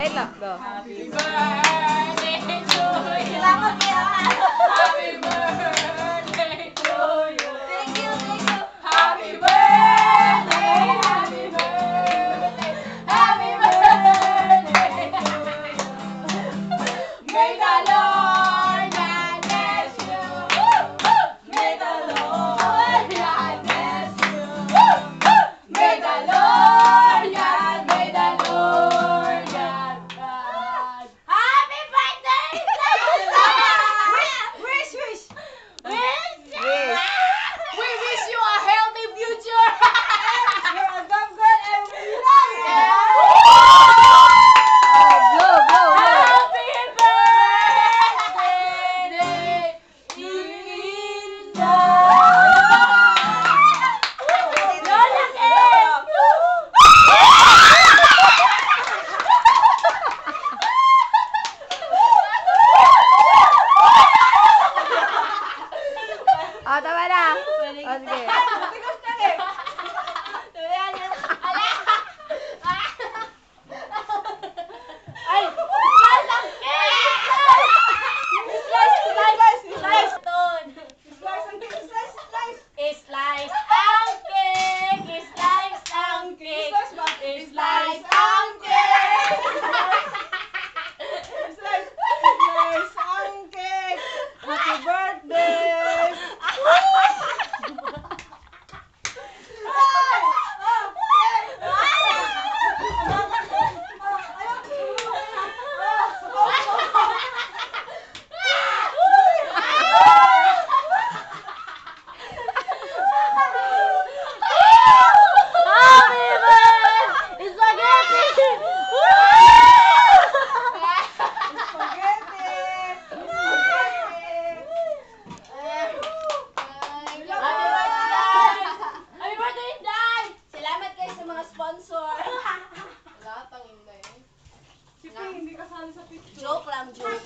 Go. Happy birthday to you. Salamat kaya. Happy birthday to you. Thank you, thank you. Happy birthday, happy birthday, happy birthday to you. May the Lord God bless you. May the Lord God bless you. May the Lord God, may the Lord God. Happy birthday! Wish, wish. Wish. We wish you a healthy future. You're a good girl and we love you. Go, go, go. Happy birthday, Linda. Lola Ken! Tama na. Sige. Matigas na eh. Ayan, yan. Ala! Ay! Slice ang cake! Slice! Slice! Slice! Ton! Slice ang cake! Slice! Slice! Slice ang cake! Slice ang cake! Slice ang cake! Slice! Slice ang cake! Happy birthday! Happy birthday, Day! Salamat kayo sa mga sponsor. Lahat ang inday. Joke lang, joke.